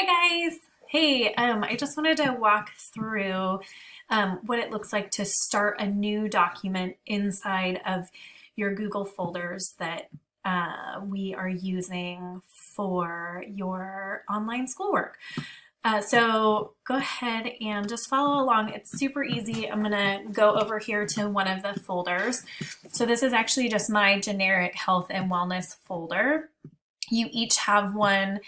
Hi guys! Hey, I just wanted to walk through what it looks like to start a new document inside of your Google folders that we are using for your online schoolwork. So go ahead and just follow along. It's super easy. I'm gonna go over here to one of the folders. So this is actually just my generic health and wellness folder. You each have one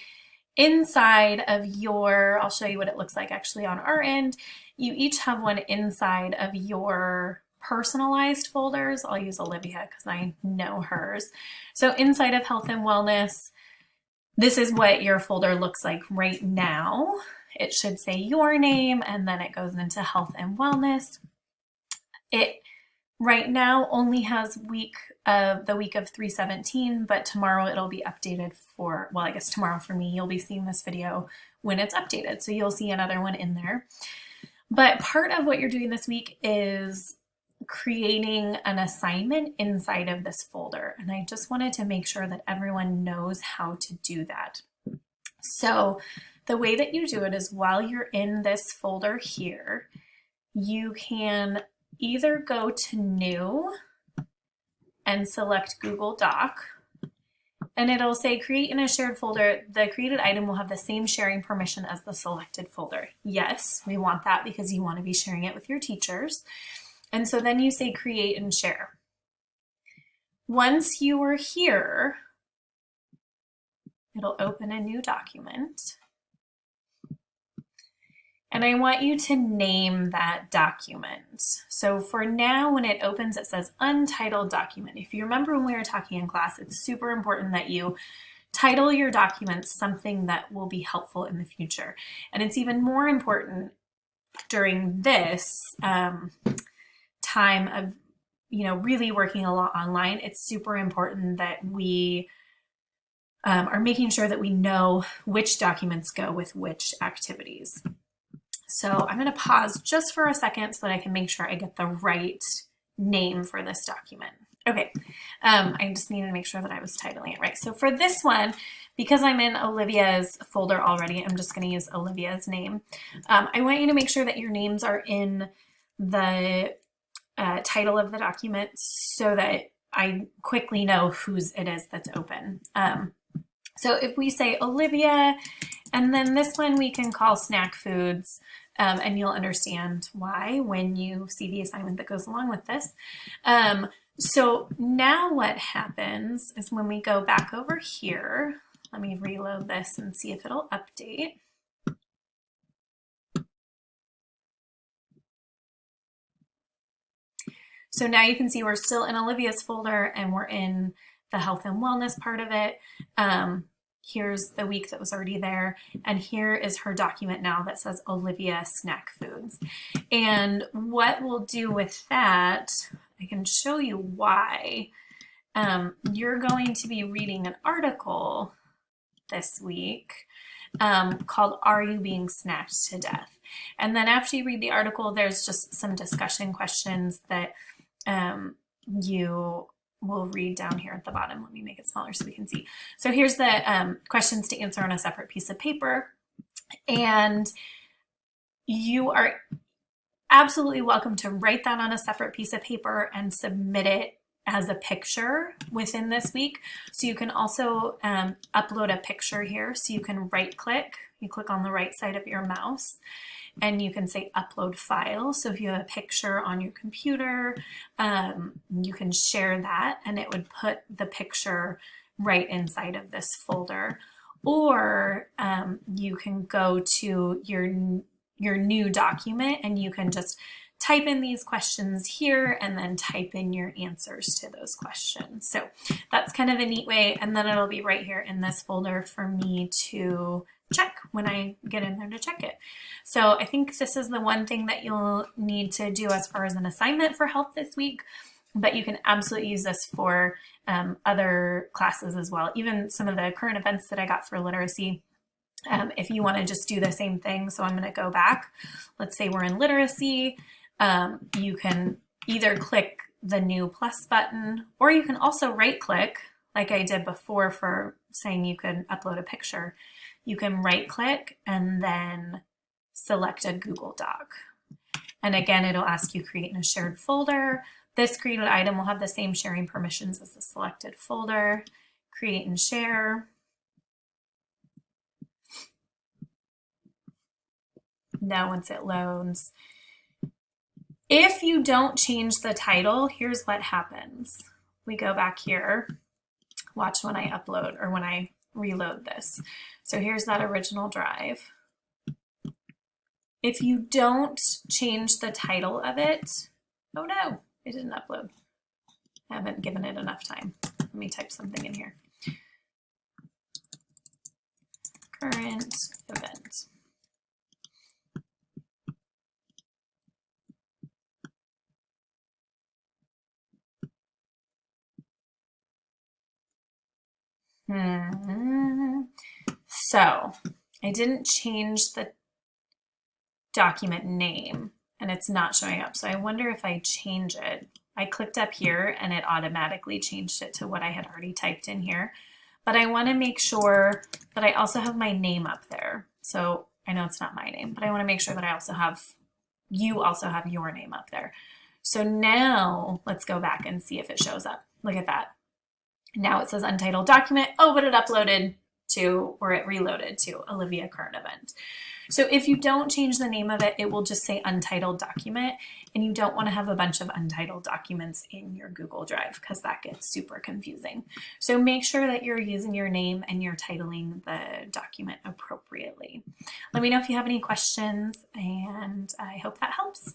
inside of your, I'll show you what it looks like actually on our end. You each have one inside of your personalized folders. I'll use Olivia because I know hers. So inside of health and wellness, this is what your folder looks like right now. It should say your name and then it goes into health and wellness. It right now only has the week of 3/17, but tomorrow it'll be updated for, well, I guess tomorrow for me, you'll be seeing this video when it's updated. So you'll see another one in there. But part of what you're doing this week is creating an assignment inside of this folder. And I just wanted to make sure that everyone knows how to do that. So the way that you do it is while you're in this folder here, you can either go to New and select Google Doc, and it'll say create in a shared folder. The created item will have the same sharing permission as the selected folder. Yes, we want that because you want to be sharing it with your teachers. And so then you say create and share. Once you are here, it'll open a new document. And I want you to name that document. So for now, when it opens, it says untitled document. If you remember when we were talking in class, it's super important that you title your documents something that will be helpful in the future. And it's even more important during this time of, really working a lot online. It's super important that we are making sure that we know which documents go with which activities. So I'm going to pause just for a second so that I can make sure I get the right name for this document. Okay, I just needed to make sure that I was titling it right. So for this one, because I'm in Olivia's folder already, I'm just going to use Olivia's name. I want you to make sure that your names are in the title of the document so that I quickly know whose it is that's open. So if we say Olivia, and then this one we can call snack foods, and you'll understand why when you see the assignment that goes along with this. So now what happens is when we go back over here, let me reload this and see if it'll update. So now you can see we're still in Olivia's folder and we're in the health and wellness part of it. Here's the week that was already there. And here is her document now that says Olivia Snack Foods. And what we'll do with that, I can show you why. You're going to be reading an article this week called Are You Being Snacked to Death? And then after you read the article, there's just some discussion questions that you will read down here at the bottom. Let me make it smaller so we can see. So here's the questions to answer on a separate piece of paper. And you are absolutely welcome to write that on a separate piece of paper and submit it as a picture within this week. So you can also upload a picture here. So you can right click, you click on the right side of your mouse, and you can say upload file. So if you have a picture on your computer, you can share that and it would put the picture right inside of this folder. Or you can go to your new document and you can just type in these questions here and then type in your answers to those questions. So that's kind of a neat way. And then it'll be right here in this folder for me to check when I get in there to check it. So I think this is the one thing that you'll need to do as far as an assignment for health this week, but you can absolutely use this for other classes as well. Even some of the current events that I got for literacy, if you want to just do the same thing. So I'm going to go back. Let's say we're in literacy. You can either click the new plus button, or you can also right click like I did before for saying you could upload a picture. you can right click and then select a Google Doc. And again, it'll ask you create in a shared folder. This created item will have the same sharing permissions as the selected folder. Create and share. Now once it loads, if you don't change the title, here's what happens. We go back here, watch when I upload or when I reload this. So here's that original drive. If you don't change the title of it, oh no, it didn't upload. I haven't given it enough time. Let me type something in here. Current event. So I didn't change the document name and it's not showing up. So I wonder if I change it. I clicked up here and it automatically changed it to what I had already typed in here. But I want to make sure that I also have my name up there. So I know it's not my name, but I want to make sure that I also have, you also have your name up there. So now let's go back and see if it shows up. Look at that. Now it says untitled document. Oh, but it uploaded to, or it reloaded to Olivia current event. So if you don't change the name of it, it will just say untitled document, and you don't want to have a bunch of untitled documents in your Google Drive because that gets super confusing. So make sure that you're using your name and you're titling the document appropriately. Let me know if you have any questions, and I hope that helps.